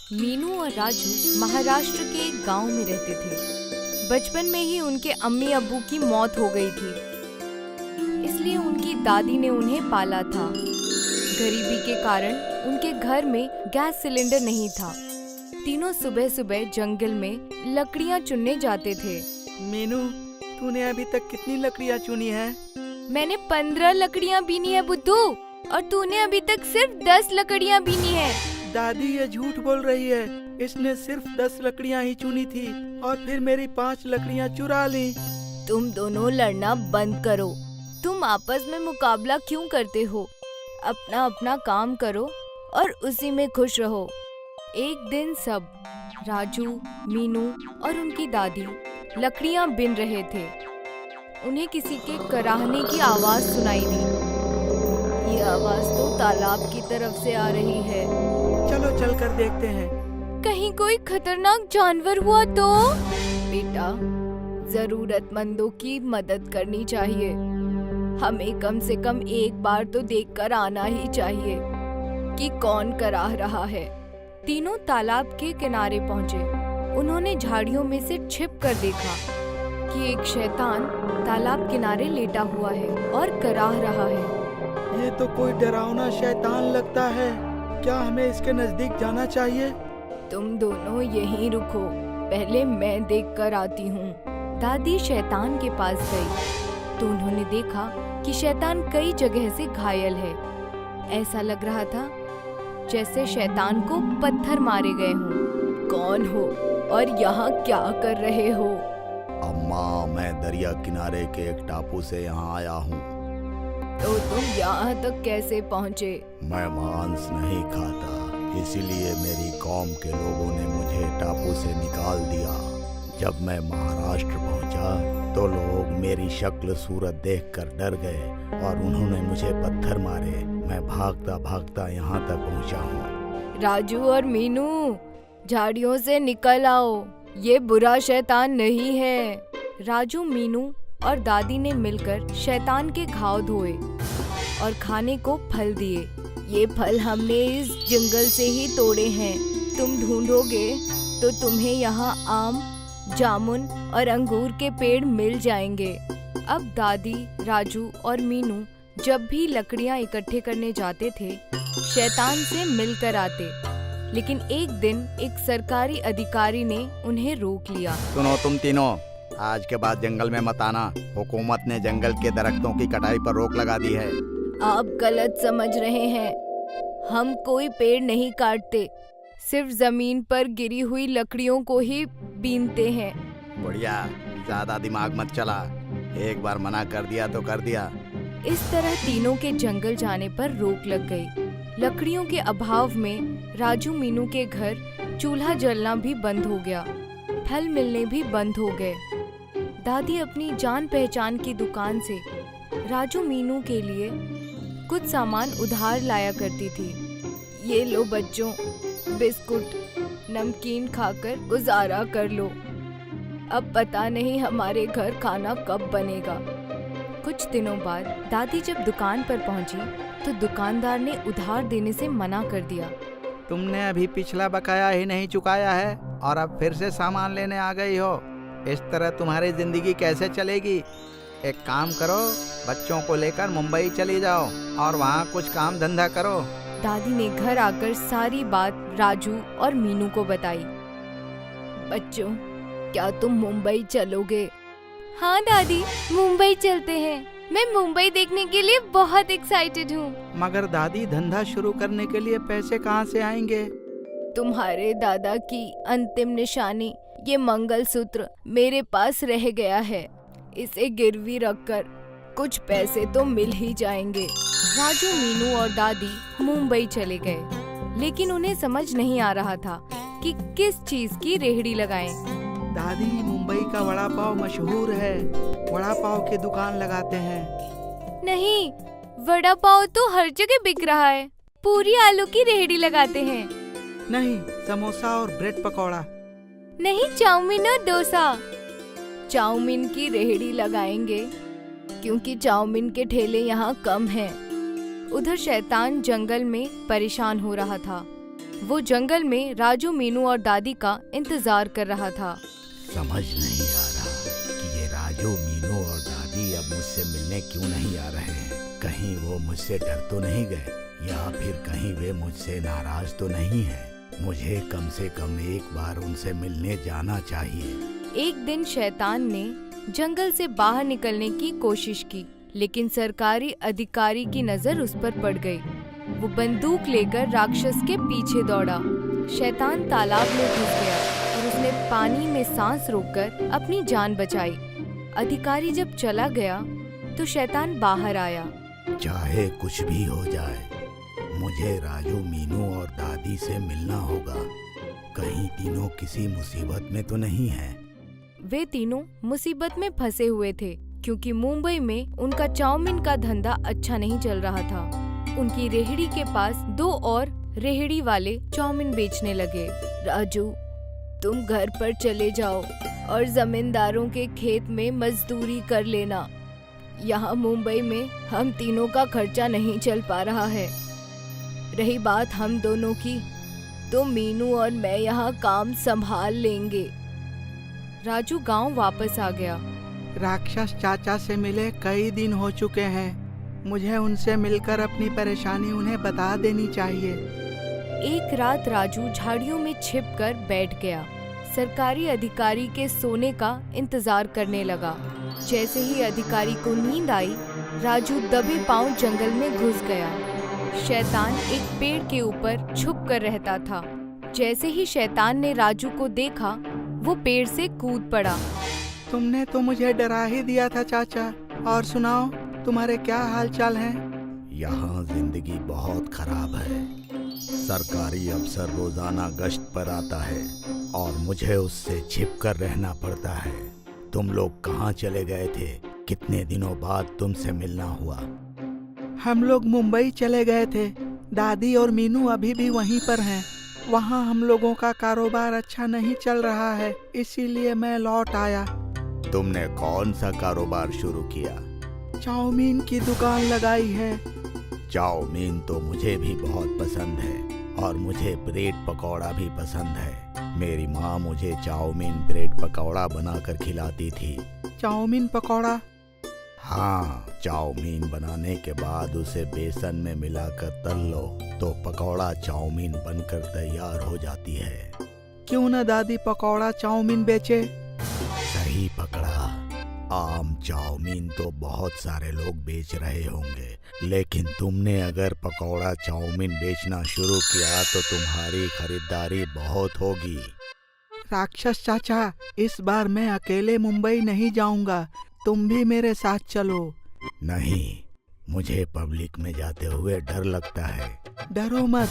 मीनू और राजू महाराष्ट्र के एक गांव में रहते थे। बचपन में ही उनके अम्मी अब्बू की मौत हो गई थी, इसलिए उनकी दादी ने उन्हें पाला था। गरीबी के कारण उनके घर में गैस सिलेंडर नहीं था। तीनों सुबह सुबह जंगल में लकड़ियाँ चुनने जाते थे। मीनू, तूने अभी तक कितनी लकड़ियाँ चुनी है? मैंने 15 लकड़ियाँ बीनी है बुद्धू, और तूने अभी तक सिर्फ 10 लकड़ियाँ बीनी है। दादी ये झूठ बोल रही है। इसने सिर्फ 10 लकड़ियाँ ही चुनी थी और फिर मेरी 5 लकड़ियाँ चुरा ली। तुम दोनों लड़ना बंद करो। तुम आपस में मुकाबला क्यों करते हो? अपना अपना काम करो और उसी में खुश रहो। एक दिन सब राजू, मीनू और उनकी दादी लकड़ियाँ बिन रहे थे। उन्हें किसी के कराहने की आवाज सुनाई दी। ये आवाज तो तालाब की तरफ से आ रही है। चलो चल कर देखते हैं। कहीं कोई खतरनाक जानवर हुआ तो? बेटा, जरूरतमंदों की मदद करनी चाहिए। हमें कम से कम एक बार तो देखकर आना ही चाहिए कि कौन कराह रहा है। तीनों तालाब के किनारे पहुँचे। उन्होंने झाड़ियों में से छिप कर देखा कि एक शैतान तालाब किनारे लेटा हुआ है और कराह रहा है। ये तो कोई डरावना शैतान लगता है। क्या हमें इसके नजदीक जाना चाहिए? तुम दोनों यहीं रुको, पहले मैं देख कर आती हूँ। दादी शैतान के पास गई तो उन्होंने देखा कि शैतान कई जगह से घायल है। ऐसा लग रहा था जैसे शैतान को पत्थर मारे गए हों। कौन हो और यहाँ क्या कर रहे हो? अम्मा, मैं दरिया किनारे के एक टापू से यहाँ आया हूँ। तो तुम यहाँ तक कैसे पहुँचे? मैं मांस नहीं खाता, इसीलिए मेरी कौम के लोगों ने मुझे टापू से निकाल दिया। जब मैं महाराष्ट्र पहुँचा तो लोग मेरी शक्ल सूरत देखकर डर गए और उन्होंने मुझे पत्थर मारे। मैं भागता भागता यहाँ तक पहुँचा हूँ। राजू और मीनू, झाड़ियों से निकल आओ, ये बुरा शैतान नहीं है। राजू, मीनू और दादी ने मिलकर शैतान के घाव धोए और खाने को फल दिए। ये फल हमने इस जंगल से ही तोड़े हैं। तुम ढूंढोगे तो तुम्हें यहाँ आम, जामुन और अंगूर के पेड़ मिल जाएंगे। अब दादी, राजू और मीनू जब भी लकड़ियाँ इकट्ठे करने जाते थे, शैतान से मिलकर आते। लेकिन एक दिन एक सरकारी अधिकारी ने उन्हें रोक लिया। सुनो तुम तीनों, आज के बाद जंगल में मत आना। हुकूमत ने जंगल के दरख्तों की कटाई पर रोक लगा दी है। आप गलत समझ रहे हैं। हम कोई पेड़ नहीं काटते, सिर्फ जमीन पर गिरी हुई लकड़ियों को ही बीनते हैं। बढ़िया, ज्यादा दिमाग मत चला। एक बार मना कर दिया तो कर दिया। इस तरह तीनों के जंगल जाने पर रोक लग गई। लकड़ियों के अभाव में राजू, मीनू के घर चूल्हा जलना भी बंद हो गया। फल मिलने भी बंद हो गए। दादी अपनी जान पहचान की दुकान से राजू, मीनू के लिए कुछ सामान उधार लाया करती थी। ये लो बच्चों, बिस्कुट, नमकीन खाकर गुजारा कर लो। अब पता नहीं हमारे घर खाना कब बनेगा। कुछ दिनों बाद दादी जब दुकान पर पहुंची तो दुकानदार ने उधार देने से मना कर दिया। तुमने अभी पिछला बकाया ही नहीं चुकाया है और अब फिर से सामान लेने आ गई हो। इस तरह तुम्हारी जिंदगी कैसे चलेगी? एक काम करो, बच्चों को लेकर मुंबई चली जाओ और वहाँ कुछ काम धंधा करो। दादी ने घर आकर सारी बात राजू और मीनू को बताई। बच्चों, क्या तुम मुंबई चलोगे? हाँ दादी, मुंबई चलते हैं। मैं मुंबई देखने के लिए बहुत एक्साइटेड हूँ। मगर दादी, धंधा शुरू करने के लिए पैसे कहाँ से आएंगे? तुम्हारे दादा की अंतिम निशानी ये मंगलसूत्र मेरे पास रह गया है। इसे गिरवी रखकर कुछ पैसे तो मिल ही जाएंगे। राजू, मीनू और दादी मुंबई चले गए, लेकिन उन्हें समझ नहीं आ रहा था कि किस चीज की रेहड़ी लगाएं। दादी, मुंबई का वड़ा पाव मशहूर है। वड़ा पाव की दुकान लगाते हैं। नहीं, वड़ा पाव तो हर जगह बिक रहा है। पूरी आलू की रेहड़ी लगाते हैं। नहीं, समोसा और ब्रेड पकौड़ा। नहीं, चाउमीन और डोसा। चाउमीन की रेहड़ी लगाएंगे क्योंकि चाउमीन के ठेले यहाँ कम हैं। उधर शैतान जंगल में परेशान हो रहा था। वो जंगल में राजू, मीनू और दादी का इंतजार कर रहा था। समझ नहीं आ रहा कि ये राजू, मीनू और दादी अब मुझसे मिलने क्यों नहीं आ रहे हैं। कहीं वो मुझसे डर तो नहीं गए, या फिर कहीं वे मुझसे नाराज तो नहीं है। मुझे कम से कम एक बार उनसे मिलने जाना चाहिए। एक दिन शैतान ने जंगल से बाहर निकलने की कोशिश की, लेकिन सरकारी अधिकारी की नजर उस पर पड़ गई। वो बंदूक लेकर राक्षस के पीछे दौड़ा। शैतान तालाब में घुस गया और उसने पानी में सांस रोककर अपनी जान बचाई। अधिकारी जब चला गया तो शैतान बाहर आया। चाहे कुछ भी हो जाए, मुझे राजू, मीनू और दादी से मिलना होगा। कहीं तीनों किसी मुसीबत में तो नहीं है। वे तीनों मुसीबत में फंसे हुए थे, क्योंकि मुंबई में उनका चाउमीन का धंधा अच्छा नहीं चल रहा था। उनकी रेहड़ी के पास 2 और रेहड़ी वाले चाउमीन बेचने लगे। राजू, तुम घर पर चले जाओ और जमींदारों के खेत में मजदूरी कर लेना। यहाँ मुंबई में हम तीनों का खर्चा नहीं चल पा रहा है। रही बात हम दोनों की, तो मीनू और मैं यहाँ काम संभाल लेंगे। राजू गांव वापस आ गया। राक्षस चाचा से मिले कई दिन हो चुके हैं। मुझे उनसे मिलकर अपनी परेशानी उन्हें बता देनी चाहिए। एक रात राजू झाड़ियों में छिपकर बैठ गया। सरकारी अधिकारी के सोने का इंतजार करने लगा। जैसे ही अधिकारी को नींद आई, राजू दबे पांव जंगल में घुस गया। शैतान एक पेड़ के ऊपर छुप कर रहता था। जैसे ही शैतान ने राजू को देखा, वो पेड़ से कूद पड़ा। तुमने तो मुझे डरा ही दिया था चाचा। और सुनाओ, तुम्हारे क्या हाल चाल हैं? यहाँ जिंदगी बहुत खराब है। सरकारी अफसर रोजाना गश्त पर आता है और मुझे उससे छिपकर रहना पड़ता है। तुम लोग कहाँ चले गए थे? कितने दिनों बाद तुमसे मिलना हुआ? हम लोग मुंबई चले गए थे। दादी और मीनू अभी भी वहीं पर हैं। वहाँ हम लोगों का कारोबार अच्छा नहीं चल रहा है, इसीलिए मैं लौट आया। तुमने कौन सा कारोबार शुरू किया? चाउमीन की दुकान लगाई है। चाउमीन तो मुझे भी बहुत पसंद है और मुझे ब्रेड पकौड़ा भी पसंद है। मेरी माँ मुझे चाउमीन ब्रेड पकौड़ा बनाकर खिलाती थी। चाउमीन पकौड़ा? हाँ, चाउमीन बनाने के बाद उसे बेसन में मिलाकर तल लो तो पकौड़ा चाउमीन बनकर तैयार हो जाती है। क्यों न दादी पकौड़ा चाउमीन बेचे? सही पकड़ा। आम चाउमीन तो बहुत सारे लोग बेच रहे होंगे, लेकिन तुमने अगर पकौड़ा चाउमीन बेचना शुरू किया तो तुम्हारी खरीदारी बहुत होगी। राक्षस चाचा, इस बार मैं अकेले मुंबई नहीं जाऊंगा। तुम भी मेरे साथ चलो। नहीं, मुझे पब्लिक में जाते हुए डर लगता है। डरो मत,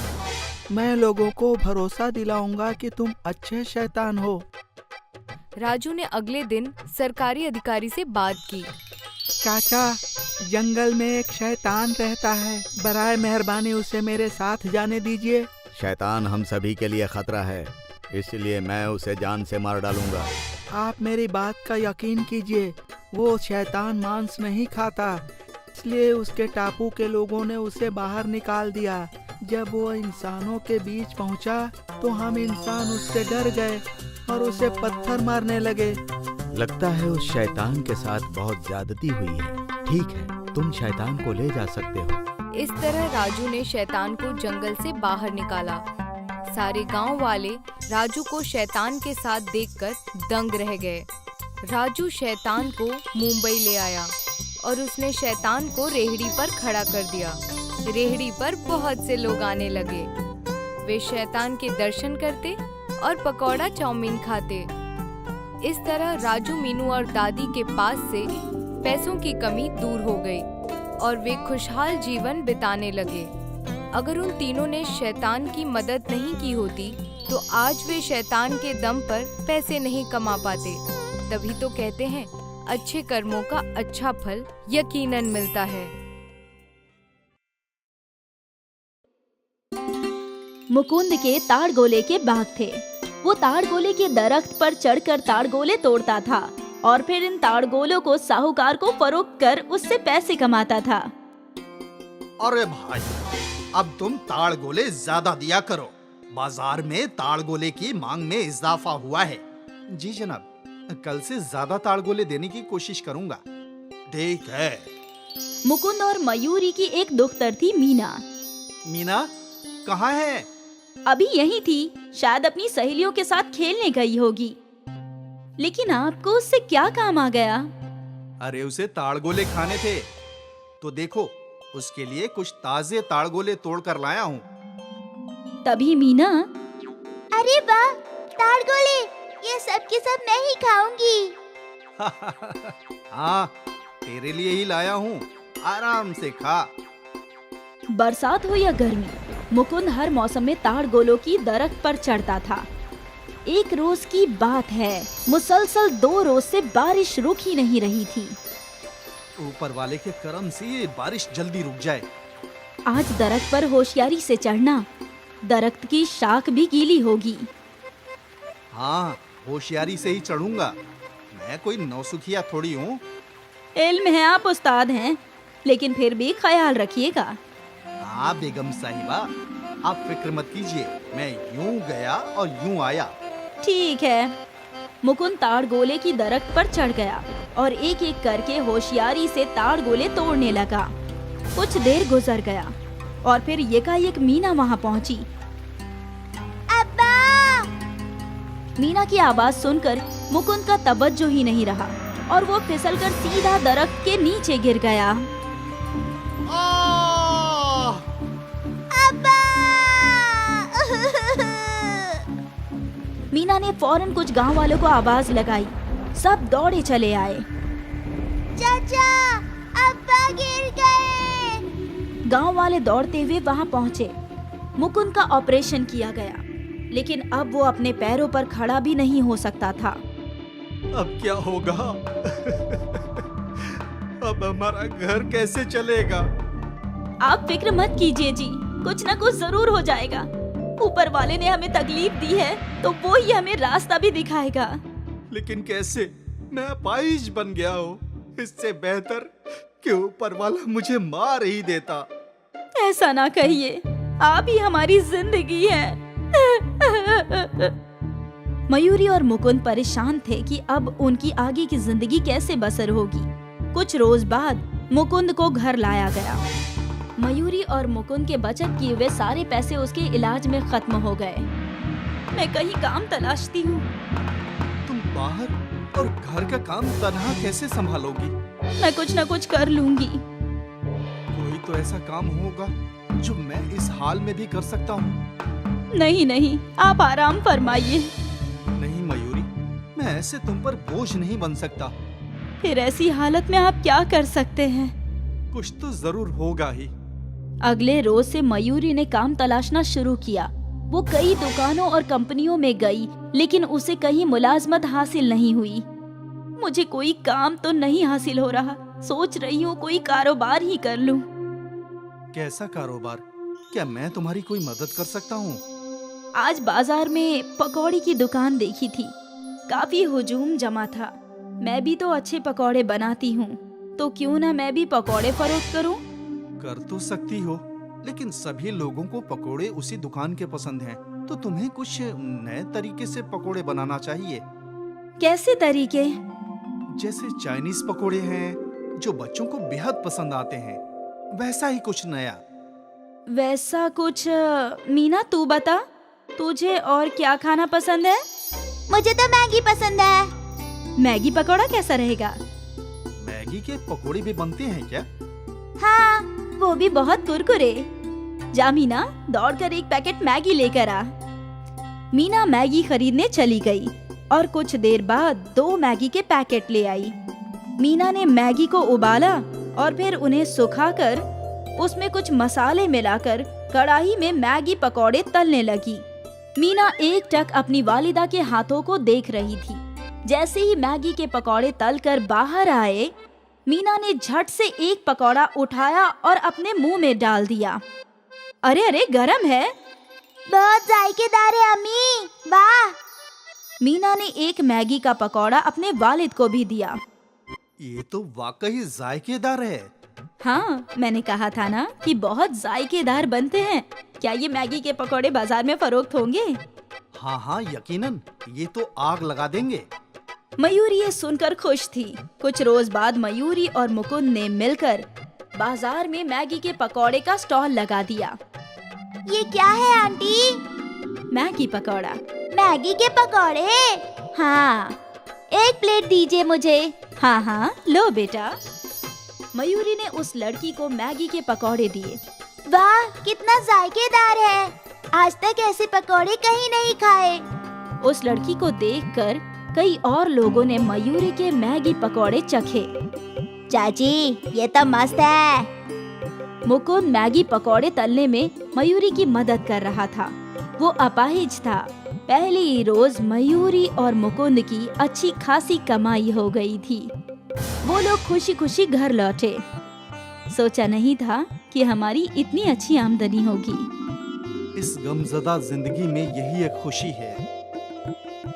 मैं लोगों को भरोसा दिलाऊंगा कि तुम अच्छे शैतान हो। राजू ने अगले दिन सरकारी अधिकारी से बात की। चाचा, जंगल में एक शैतान रहता है। बराए मेहरबानी उसे मेरे साथ जाने दीजिए। शैतान हम सभी के लिए खतरा है, इसलिए मैं उसे जान से मार डालूंगा। आप मेरी बात का यकीन कीजिए। वो शैतान मांस नहीं खाता, इसलिए उसके टापू के लोगों ने उसे बाहर निकाल दिया। जब वो इंसानों के बीच पहुंचा तो हम इंसान उससे डर गए और उसे पत्थर मारने लगे। लगता है उस शैतान के साथ बहुत ज्यादती हुई है। ठीक है, तुम शैतान को ले जा सकते हो। इस तरह राजू ने शैतान को जंगल से बाहर निकाला। सारे गांव वाले राजू को शैतान के साथ देखकर दंग रह गए। राजू शैतान को मुंबई ले आया और उसने शैतान को रेहड़ी पर खड़ा कर दिया। रेहड़ी पर बहुत से लोग आने लगे। वे शैतान के दर्शन करते और पकौड़ा चाउमीन खाते। इस तरह राजू, मीनू और दादी के पास से पैसों की कमी दूर हो गई और वे खुशहाल जीवन बिताने लगे। अगर उन तीनों ने शैतान की मदद नहीं की होती तो आज वे शैतान के दम पर पैसे नहीं कमा पाते। तभी तो कहते हैं, अच्छे कर्मों का अच्छा फल यकीनन मिलता है। मुकुंद के ताड़गोले के बाग थे। वो ताड़गोले के दरख्त पर चढ़कर ताड़गोले तोड़ता था और फिर इन ताड़गोलों को साहूकार को फरोख्त कर उससे पैसे कमाता था। अरे भाई, अब तुम ताड़गोले ज्यादा दिया करो, बाजार में ताड़गोले की मांग में इजाफा हुआ है। जी जनाब, कल से ज्यादा ताड़गोले देने की कोशिश करूंगा। ठीक है। मुकुंद और मयूरी की एक दुख्तर थी मीना। मीना कहाँ है? अभी यही थी, शायद अपनी सहेलियों के साथ खेलने गई होगी। लेकिन आपको उससे क्या काम आ गया? अरे उसे ताड़गोले खाने थे, तो देखो उसके लिए कुछ ताजे ताड़गोले तोड़ कर लाया हूँ। तभी मीना, अरे वाह, ताड़गोले, ये सब के सब मैं ही खाऊंगी। हाँ, तेरे लिए ही लाया हूँ, आराम से खा। बरसात हो या गर्मी, मुकुंद हर मौसम में ताड़गोलों की दरख्त पर चढ़ता था। एक रोज की बात है, मुसलसल 2 रोज से बारिश रुक ही नहीं रही थी। ऊपर वाले के करम से ये बारिश जल्दी रुक जाए। आज दरख्त पर होशियारी से चढ़ना, दरख्त की शाख भी गीली होगी। हाँ, होशियारी से ही चढ़ूंगा, मैं कोई नौसुखिया थोड़ी हूँ। इल्म है आप उस्ताद हैं, लेकिन फिर भी ख्याल रखिएगा। हाँ बेगम साहिबा, आप फिक्र मत कीजिए, मैं यूं गया और यूं आया। ठीक है। मुकुंद ताड़गोले की दरख्त पर चढ़ गया और एक एक करके होशियारी से ताड़गोले तोड़ने लगा। कुछ देर गुजर गया और फिर एकाएक मीना वहाँ पहुँची। अब्बा! मीना की आवाज सुनकर मुकुंद का तवज्जो ही नहीं रहा और वो फिसलकर सीधा दरख्त के नीचे गिर गया। अब्बा! मीना ने फौरन कुछ गांव वालों को आवाज लगाई। सब दौड़े चले आए। चाचा, अब्बा गिर गए। गांव वाले दौड़ते हुए वहां पहुंचे। मुकुंद का ऑपरेशन किया गया, लेकिन अब वो अपने पैरों पर खड़ा भी नहीं हो सकता था। अब क्या होगा? अब हमारा घर कैसे चलेगा? आप फिक्र मत कीजिए जी, कुछ न कुछ जरूर हो जाएगा। ऊपर वाले ने हमें तकलीफ दी है, तो वो ही हमें रास्ता भी दिखाएगा। लेकिन कैसे? मैं अपाहिज बन गया हूँ। इससे बेहतर कि ऊपर वाला मुझे मार ही देता। ऐसा ना कहिए, आप ही हमारी जिंदगी है। मयूरी और मुकुंद परेशान थे कि अब उनकी आगे की जिंदगी कैसे बसर होगी। कुछ रोज बाद मुकुंद को घर लाया गया। मयूरी और मुकुंद के बचत किए हुए सारे पैसे उसके इलाज में खत्म हो गए। मैं कहीं काम तलाशती हूँ। तुम बाहर और घर का काम तन्हा कैसे संभालोगी? मैं कुछ न कुछ कर लूंगी। कोई तो ऐसा काम होगा जो मैं इस हाल में भी कर सकता हूँ। नहीं नहीं, आप आराम फरमाइए। नहीं मयूरी, मैं ऐसे तुम पर बोझ नहीं बन सकता। फिर ऐसी हालत में आप क्या कर सकते हैं? कुछ तो जरूर होगा ही। अगले रोज से मयूरी ने काम तलाशना शुरू किया। वो कई दुकानों और कंपनियों में गई, लेकिन उसे कहीं मुलाजमत हासिल नहीं हुई। मुझे कोई काम तो नहीं हासिल हो रहा, सोच रही हूँ कोई कारोबार ही कर लूं। कैसा कारोबार? क्या मैं तुम्हारी कोई मदद कर सकता हूँ? आज बाजार में पकौड़ी की दुकान देखी थी, काफी हुजूम जमा था। मैं भी तो अच्छे पकौड़े बनाती हूँ, तो क्यों ना मैं भी पकौड़े फरोख्त करूँ। कर तो सकती हो, लेकिन सभी लोगों को पकोड़े उसी दुकान के पसंद हैं, तो तुम्हें कुछ नए तरीके से पकोड़े बनाना चाहिए। कैसे तरीके? जैसे चाइनीज पकोड़े हैं जो बच्चों को बेहद पसंद आते हैं, वैसा ही कुछ नया। वैसा कुछ? मीना तू बता, तुझे और क्या खाना पसंद है? मुझे तो मैगी पसंद है। मैगी पकौड़ा कैसा रहेगा? मैगी के पकोड़े भी बनते हैं क्या? हाँ, वो भी बहुत कुरकुरे। जा मीना, दौड़कर एक पैकेट मैगी लेकर आ। मीना मैगी खरीदने चली गई और कुछ देर बाद 2 मैगी के पैकेट ले आई। मीना ने मैगी को उबाला और फिर उन्हें सुखाकर उसमें कुछ मसाले मिलाकर कढ़ाई में मैगी पकौड़े तलने लगी। मीना एकटक अपनी वालिदा के हाथों को देख रही थी। जैसे ही मैगी के पकौड़े तलकर बाहर आए, मीना ने झट से एक पकौड़ा उठाया और अपने मुंह में डाल दिया। अरे अरे, गरम है। बहुत जायकेदार है अम्मी, वाह। मीना ने एक मैगी का पकौड़ा अपने वालिद को भी दिया। ये तो वाकई जायकेदार है। हाँ, मैंने कहा था ना कि बहुत जायकेदार बनते हैं। क्या ये मैगी के पकौड़े बाजार में फरोख्त होंगे? हाँ हाँ यकीनन, ये तो आग लगा देंगे। मयूरी ये सुनकर खुश थी। कुछ रोज बाद मयूरी और मुकुंद ने मिलकर बाजार में मैगी के पकौड़े का स्टॉल लगा दिया। ये क्या है आंटी? मैगी पकौड़ा। मैगी के पकौड़े? हाँ। एक प्लेट दीजिए मुझे। हाँ हाँ, लो बेटा। मयूरी ने उस लड़की को मैगी के पकौड़े दिए। वाह, कितना जायकेदार है। आज तक ऐसे पकौड़े कहीं नहीं खाए। उस लड़की को देखकर कई और लोगों ने मयूरी के मैगी पकौड़े चखे। चाची, ये तो मस्त है। मुकुंद मैगी पकौड़े तलने में मयूरी की मदद कर रहा था। वो अपाहिज था। पहले ही रोज मयूरी और मुकुंद की अच्छी खासी कमाई हो गई थी। वो लोग खुशी खुशी घर लौटे। सोचा नहीं था कि हमारी इतनी अच्छी आमदनी होगी। इस गमज़दा जिंदगी में यही एक खुशी है।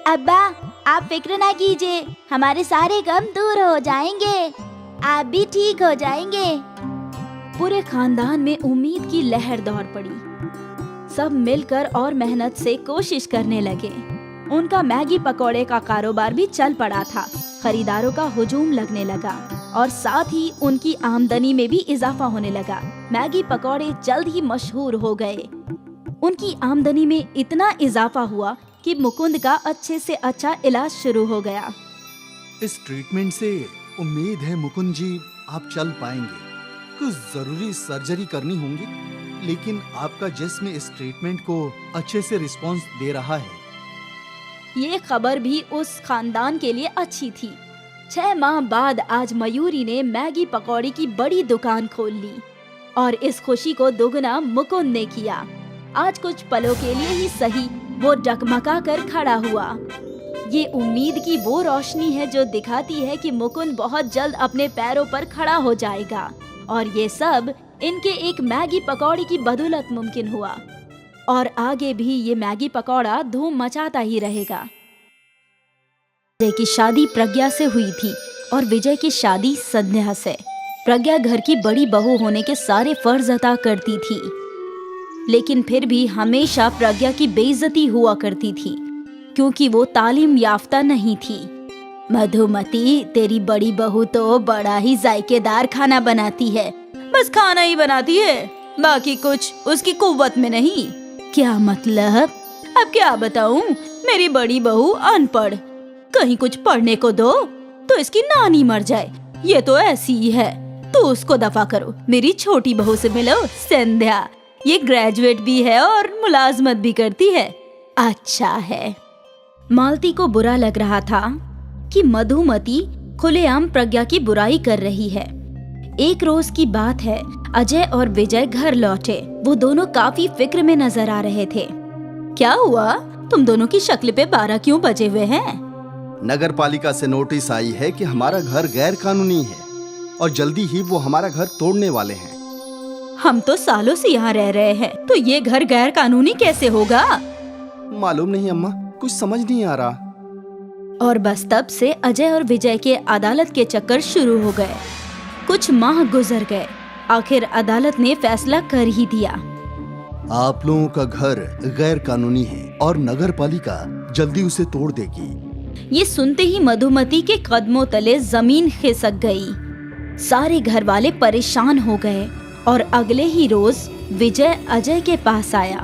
अब्बा, आप फिक्र ना कीजिए, हमारे सारे गम दूर हो जाएंगे। आप भी ठीक हो जाएंगे। पूरे खानदान में उम्मीद की लहर दौड़ पड़ी। सब मिलकर और मेहनत से कोशिश करने लगे। उनका मैगी पकौड़े का कारोबार भी चल पड़ा था। खरीदारों का हुजूम लगने लगा और साथ ही उनकी आमदनी में भी इजाफा होने लगा। मैगी पकौड़े जल्द ही मशहूर हो गए। उनकी आमदनी में इतना इजाफा हुआ कि मुकुंद का अच्छे से अच्छा इलाज शुरू हो गया। इस ट्रीटमेंट से उम्मीद है मुकुंद जी आप चल पाएंगे। कुछ जरूरी सर्जरी करनी होंगी, लेकिन आपका जिस्म इस ट्रीटमेंट को अच्छे से रिस्पॉन्स दे रहा है। ये खबर भी उस खानदान के लिए अच्छी थी। 6 माह बाद आज मयूरी ने मैगी पकौड़ी की बड़ी दुकान खोल ली और इस खुशी को दोगुना मुकुंद ने किया। आज कुछ पलों के लिए ही सही, वो डगमगा कर खड़ा हुआ। ये उम्मीद की वो रोशनी है जो दिखाती है कि मुकुंद बहुत जल्द अपने पैरों पर खड़ा हो जाएगा। और ये सब इनके एक मैगी पकौड़ी की बदौलत मुमकिन हुआ। और आगे भी ये मैगी पकौड़ा धूम मचाता ही रहेगा। विजय की शादी प्रज्ञा से हुई थी और विजय की शादी संध्या से। प्रज्ञा घर की बड़ी बहू होने के सारे फर्ज अदा करती थी, लेकिन फिर भी हमेशा प्रज्ञा की बेइज्जती हुआ करती थी क्योंकि वो तालीम याफ्ता नहीं थी। मधुमती, तेरी बड़ी बहू तो बड़ा ही जायकेदार खाना बनाती है। बस खाना ही बनाती है, बाकी कुछ उसकी कुव्वत में नहीं। क्या मतलब? अब क्या बताऊं, मेरी बड़ी बहू अनपढ़। कहीं कुछ पढ़ने को दो तो इसकी नानी मर जाए। ये तो ऐसी ही है। तो उसको दफा करो। मेरी छोटी बहू से मिलो, संध्या। ये ग्रेजुएट भी है और मुलाजमत भी करती है। अच्छा है। मालती को बुरा लग रहा था कि मधुमती खुलेआम प्रज्ञा की बुराई कर रही है। एक रोज की बात है, अजय और विजय घर लौटे। वो दोनों काफी फिक्र में नजर आ रहे थे। क्या हुआ? तुम दोनों की शक्ल पे 12 क्यों बजे हुए हैं? नगर पालिका से नोटिस आई है कि हमारा घर गैर कानूनी है और जल्दी ही वो हमारा घर तोड़ने वाले हैं। हम तो सालों से यहाँ रह रहे हैं, तो ये घर गैर कानूनी कैसे होगा? मालूम नहीं अम्मा, कुछ समझ नहीं आ रहा। और बस तब से अजय और विजय के अदालत के चक्कर शुरू हो गए। कुछ माह गुजर गए। आखिर अदालत ने फैसला कर ही दिया। आप लोगों का घर गैर कानूनी है और नगर पालिका जल्दी उसे तोड़ देगी। ये सुनते ही मधुमती के कदमों तले जमीन खिसक गई। सारे घर वाले परेशान हो गए और अगले ही रोज विजय अजय के पास आया।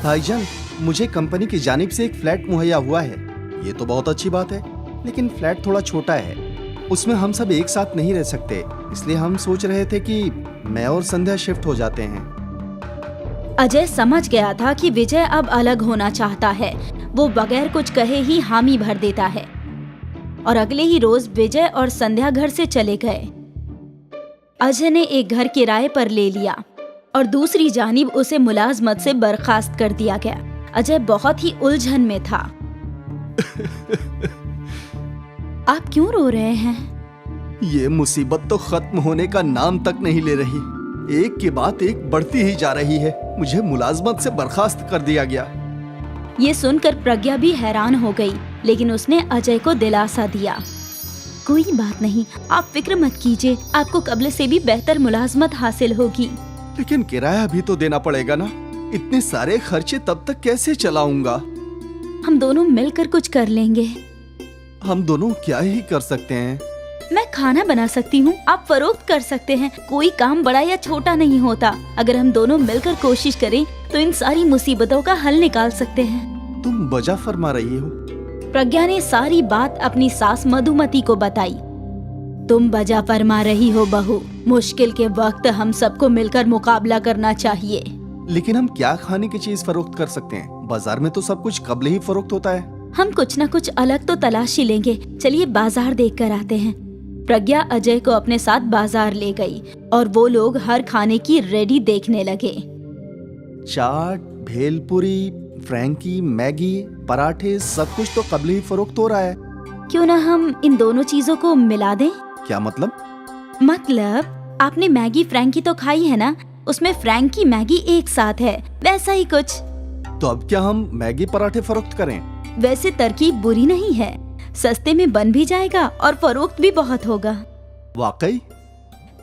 भाईजान, मुझे कंपनी की जानिब से एक फ्लैट मुहैया हुआ है। ये तो बहुत अच्छी बात है, लेकिन फ्लैट थोड़ा छोटा है। उसमें हम सब एक साथ नहीं रह सकते, इसलिए हम सोच रहे थे कि मैं और संध्या शिफ्ट हो जाते हैं। अजय समझ गया था कि विजय अब अलग होना चाहता है। वो बगैर कुछ कहे ही हामी भर देता है और अगले ही रोज विजय और संध्या घर से चले गए। अजय ने एक घर किराए पर ले लिया और दूसरी जानिब उसे मुलाजमत से बर्खास्त कर दिया गया। अजय बहुत ही उलझन में था। आप क्यों रो रहे हैं? ये मुसीबत तो खत्म होने का नाम तक नहीं ले रही। एक के बाद एक बढ़ती ही जा रही है। मुझे मुलाजमत से बर्खास्त कर दिया गया। ये सुनकर प्रज्ञा भी हैरान हो गई, लेकिन उसने अजय को दिलासा दिया। कोई बात नहीं, आप फिक्र मत कीजिए, आपको कब्ल से भी बेहतर मुलाजमत हासिल होगी। लेकिन किराया भी तो देना पड़ेगा ना। इतने सारे खर्चे तब तक कैसे चलाऊंगा? हम दोनों मिलकर कुछ कर लेंगे। हम दोनों क्या ही कर सकते हैं? मैं खाना बना सकती हूँ, आप फरोख्त कर सकते हैं। कोई काम बड़ा या छोटा नहीं होता। अगर हम दोनों मिलकर कोशिश करें तो इन सारी मुसीबतों का हल निकाल सकते हैं। तुम वजह फरमा रही हो। प्रज्ञा ने सारी बात अपनी सास मधुमती को बताई। तुम वजह फरमा रही हो बहू, मुश्किल के वक्त हम सबको मिलकर मुकाबला करना चाहिए। लेकिन हम क्या खाने की चीज फरोख्त कर सकते हैं? बाजार में तो सब कुछ कब्ल ही फरोख्त होता है। हम कुछ न कुछ अलग तो तलाश ही लेंगे। चलिए बाजार देख कर आते हैं। प्रज्ञा अजय को अपने साथ बाजार ले गई और वो लोग हर खाने की रेडी देखने लगे। चाट, भेलपुरी, फ्रैंकी, मैगी, पराठे, सब कुछ तो कब्ल ही फरोख्त हो रहा है। क्यों ना हम इन दोनों चीजों को मिला दें? क्या मतलब? मतलब आपने मैगी फ्रैंकी तो खाई है ना, उसमें फ्रैंकी मैगी एक साथ है, वैसा ही कुछ। तो अब क्या हम मैगी पराठे फरोख्त करें? वैसे तरकीब बुरी नहीं है, सस्ते में बन भी जाएगा और फरोख्त भी बहुत होगा। वाकई?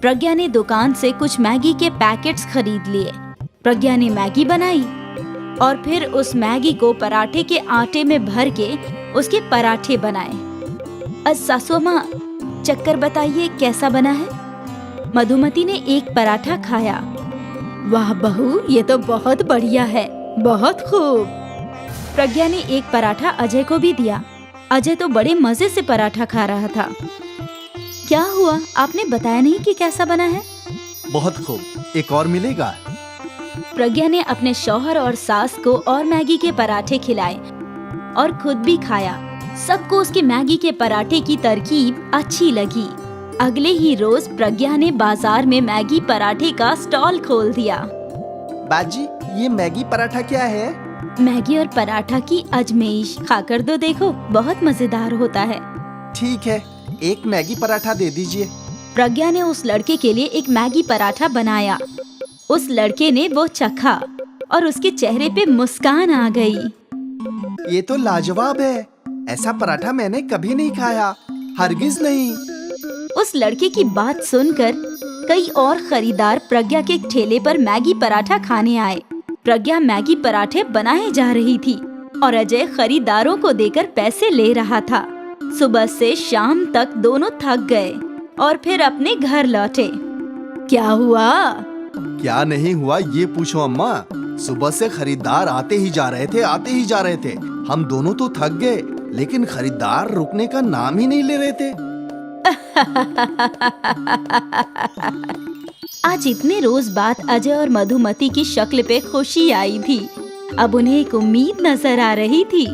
प्रज्ञा ने दुकान से कुछ मैगी के पैकेट्स खरीद लिए। प्रज्ञा ने मैगी बनाई और फिर उस मैगी को पराठे के आटे में भर के उसके पराठे बनाए। सासू माँ, चक्कर बताइए कैसा बना है? मधुमती ने एक पराठा खाया। वाह बहू, ये तो बहुत बढ़िया है, बहुत खूब। प्रज्ञा ने एक पराठा अजय को भी दिया। अजय तो बड़े मजे से पराठा खा रहा था। क्या हुआ, आपने बताया नहीं कि कैसा बना है? बहुत खूब, एक और मिलेगा? प्रज्ञा ने अपने शौहर और सास को और मैगी के पराठे खिलाए और खुद भी खाया। सबको उसके मैगी के पराठे की तरकीब अच्छी लगी। अगले ही रोज प्रज्ञा ने बाजार में मैगी पराठे का स्टॉल खोल दिया। बाजी, ये मैगी पराठा क्या है? मैगी और पराठा की अजमेइश, खाकर तो देखो, बहुत मजेदार होता है। ठीक है, एक मैगी पराठा दे दीजिए। प्रज्ञा ने उस लड़के के लिए एक मैगी पराठा बनाया। उस लड़के ने वो चखा और उसके चेहरे पे मुस्कान आ गई। ये तो लाजवाब है, ऐसा पराठा मैंने कभी नहीं खाया, हरगिज नहीं। उस लड़के की बात सुनकर कई और खरीदार प्रज्ञा के ठेले पर मैगी पराठा खाने आए। प्रज्ञा मैगी पराठे बनाए जा रही थी और अजय खरीदारों को देकर पैसे ले रहा था। सुबह से शाम तक दोनों थक गए और फिर अपने घर लौटे। क्या हुआ? क्या नहीं हुआ ये पूछो अम्मा। सुबह से खरीदार आते ही जा रहे थे, आते ही जा रहे थे। हम दोनों तो थक गए, लेकिन खरीदार रुकने का नाम ही नहीं ले रहे थे। आज इतने रोज बाद अजय और मधुमती की शक्ल पे खुशी आई थी। अब उन्हें एक उम्मीद नजर आ रही थी।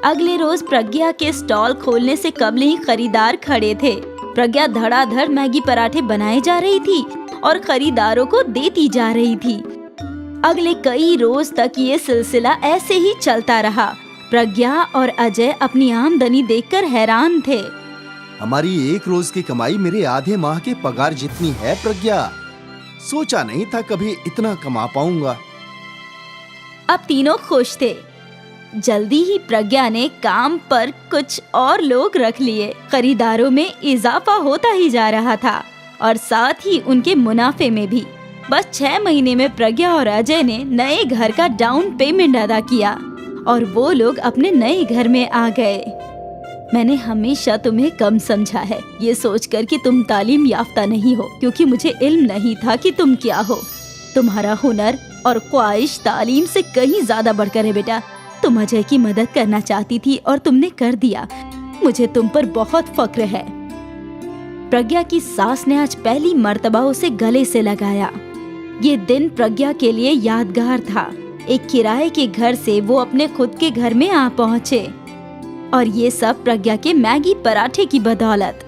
अगले रोज प्रज्ञा के स्टॉल खोलने से कबल ही खरीदार खड़े थे। प्रज्ञा धड़ाधड़ मैगी पराठे बनाए जा रही थी और खरीदारों को देती जा रही थी। अगले कई रोज तक ये सिलसिला ऐसे ही चलता रहा। प्रज्ञा और अजय अपनी आमदनी देखकर हैरान थे। हमारी एक रोज की कमाई मेरे आधे माह के पगार जितनी है प्रज्ञा। सोचा नहीं था कभी इतना कमा पाऊंगा। अब तीनों खुश थे। जल्दी ही प्रज्ञा ने काम पर कुछ और लोग रख लिए। खरीदारों में इजाफा होता ही जा रहा था और साथ ही उनके मुनाफे में भी। बस 6 महीने में प्रज्ञा और अजय ने नए घर का डाउन पेमेंट अदा किया और वो लोग अपने नए घर में आ गए। मैंने हमेशा तुम्हें कम समझा है, ये सोचकर कि तुम तालीम याफ्ता नहीं हो, क्योंकि मुझे इल्म नहीं था कि तुम क्या हो। तुम्हारा हुनर और ख्वाहिश तालीम से कहीं ज्यादा बढ़कर है बेटा। तुम अजय की मदद करना चाहती थी और तुमने कर दिया। मुझे तुम पर बहुत फक्र है। प्रज्ञा की सास ने आज पहली मर्तबा उसे गले से लगाया। ये दिन प्रज्ञा के लिए यादगार था। एक किराए के घर से वो अपने खुद के घर में आ पहुँचे और ये सब प्रज्ञा के मैगी पराठे की बदौलत।